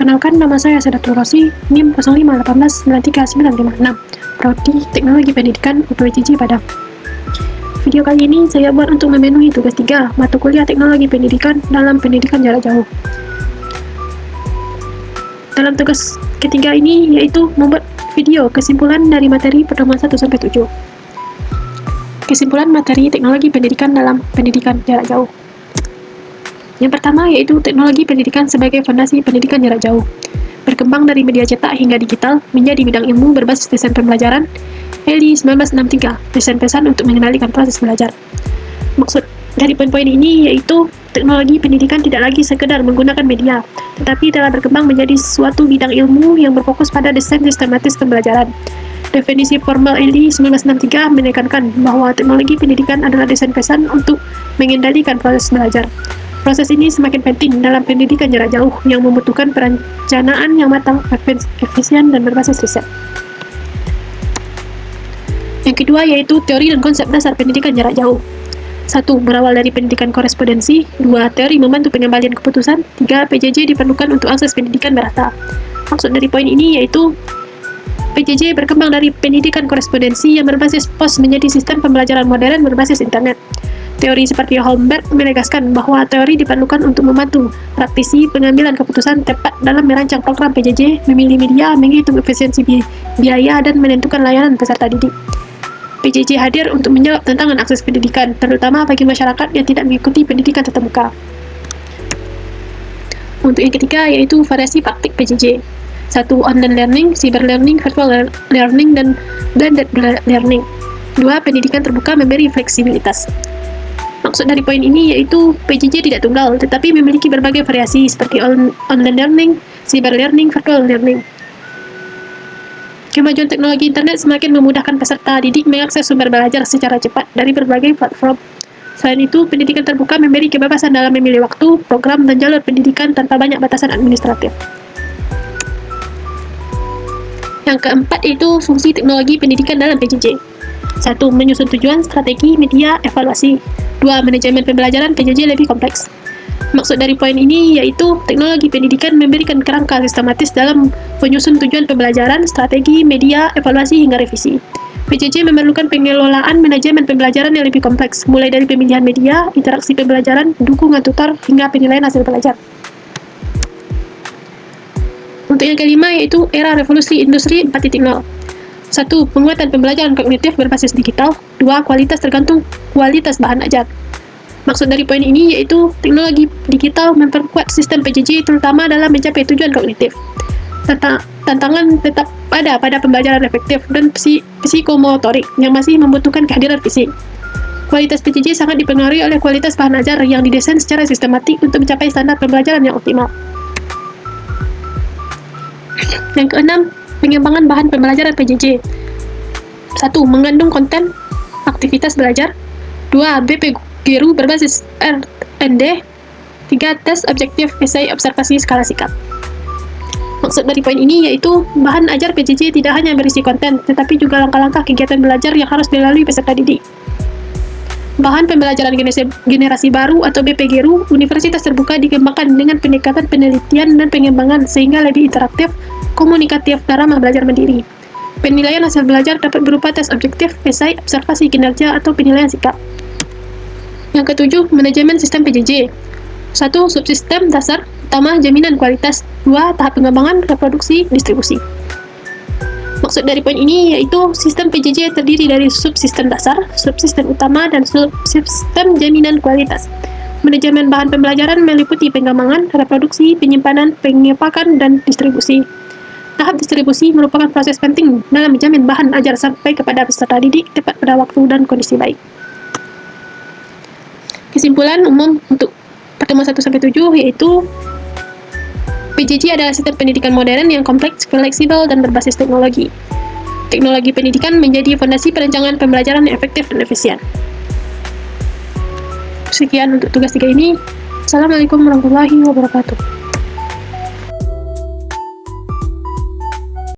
Kenalkan, nama saya Sedatul Rosi, NIM 051893956, Prodi Teknologi Pendidikan UPWJJ Padang. Video kali ini saya buat untuk memenuhi tugas 3 mata kuliah Teknologi Pendidikan dalam pendidikan jarak jauh. Dalam tugas ketiga ini yaitu membuat video kesimpulan dari materi pertemuan 1-7. Kesimpulan materi teknologi pendidikan dalam pendidikan jarak jauh. Yang pertama yaitu teknologi pendidikan sebagai fondasi pendidikan jarak jauh. Berkembang dari media cetak hingga digital menjadi bidang ilmu berbasis desain pembelajaran ELI 1963, desain pesan untuk mengendalikan proses belajar. Maksud dari poin-poin ini yaitu teknologi pendidikan tidak lagi sekedar menggunakan media, tetapi telah berkembang menjadi suatu bidang ilmu yang berfokus pada desain sistematis pembelajaran. Definisi formal ELI 1963 menekankan bahwa teknologi pendidikan adalah desain pesan untuk mengendalikan proses belajar. Proses ini semakin penting dalam pendidikan jarak jauh yang membutuhkan perencanaan yang matang, efisien, dan berbasis riset. Yang kedua yaitu teori dan konsep dasar pendidikan jarak jauh. 1. Berawal dari pendidikan korespondensi. 2. Teori membantu pengembalian keputusan. 3. PJJ diperlukan untuk akses pendidikan merata. Maksud dari poin ini yaitu PJJ berkembang dari pendidikan korespondensi yang berbasis pos menjadi sistem pembelajaran modern berbasis internet. Teori seperti Holmberg menegaskan bahwa teori diperlukan untuk membantu praktisi pengambilan keputusan tepat dalam merancang program PJJ, memilih media, menghitung efisiensi biaya, dan menentukan layanan peserta didik. PJJ hadir untuk menjawab tantangan akses pendidikan, terutama bagi masyarakat yang tidak mengikuti pendidikan tatap muka. Untuk yang ketiga yaitu variasi praktik PJJ. 1. Online learning, cyber learning, virtual learning, dan blended learning. 2. Pendidikan terbuka memberi fleksibilitas. Maksud dari poin ini yaitu PJJ tidak tunggal, tetapi memiliki berbagai variasi seperti online learning, cyber learning, virtual learning. Kemajuan teknologi internet semakin memudahkan peserta didik mengakses sumber belajar secara cepat dari berbagai platform. Selain itu, pendidikan terbuka memberi kebebasan dalam memilih waktu, program, dan jalur pendidikan tanpa banyak batasan administratif. Yang keempat itu fungsi teknologi pendidikan dalam PJJ. 1. Menyusun tujuan, strategi, media, evaluasi. 2. Manajemen pembelajaran PJJ lebih kompleks. Maksud dari poin ini yaitu teknologi pendidikan memberikan kerangka sistematis dalam penyusun tujuan pembelajaran, strategi, media, evaluasi, hingga revisi. PJJ memerlukan pengelolaan manajemen pembelajaran yang lebih kompleks, mulai dari pemilihan media, interaksi pembelajaran, dukungan tutor, hingga penilaian hasil belajar. Untuk yang kelima yaitu era revolusi industri 4.0. 1. Penguatan pembelajaran kognitif berbasis digital. 2. Kualitas tergantung kualitas bahan ajar. Maksud dari poin ini yaitu teknologi digital memperkuat sistem PJJ terutama dalam mencapai tujuan kognitif. Tantangan tetap ada pada pembelajaran efektif dan psikomotorik yang masih membutuhkan kehadiran fisik. Kualitas PJJ sangat dipengaruhi oleh kualitas bahan ajar yang didesain secara sistematik untuk mencapai standar pembelajaran yang optimal. Yang keenam, pengembangan bahan pembelajaran PJJ. 1. Mengandung konten aktivitas belajar. 2. BP Guru berbasis R&D. 3. Tes objektif, esai, observasi, skala sikap. Maksud dari poin ini yaitu bahan ajar PJJ tidak hanya berisi konten, tetapi juga langkah-langkah kegiatan belajar yang harus dilalui peserta didik. Bahan pembelajaran generasi baru atau BP Guru, universitas terbuka dikembangkan dengan pendekatan penelitian dan pengembangan sehingga lebih interaktif, komunikatif, dan ramah belajar mandiri. Penilaian hasil belajar dapat berupa tes objektif, esai, observasi kinerja, atau penilaian sikap. Yang ketujuh, manajemen sistem PJJ. 1. Subsistem dasar, utama, jaminan kualitas. 2. Tahap pengembangan, reproduksi, distribusi. Maksud dari poin ini yaitu sistem PJJ terdiri dari subsistem dasar, subsistem utama, dan subsistem jaminan kualitas. Manajemen bahan pembelajaran meliputi pengembangan, reproduksi, penyimpanan, pengepakan, dan distribusi. Tahap distribusi merupakan proses penting dalam menjamin bahan ajar sampai kepada peserta didik tepat pada waktu dan kondisi baik. Kesimpulan umum untuk pertemuan 1-7 yaitu PJJ adalah sistem pendidikan modern yang kompleks, fleksibel, dan berbasis teknologi. Teknologi pendidikan menjadi fondasi perencanaan pembelajaran yang efektif dan efisien. Sekian untuk tugas 3 ini. Assalamualaikum warahmatullahi wabarakatuh.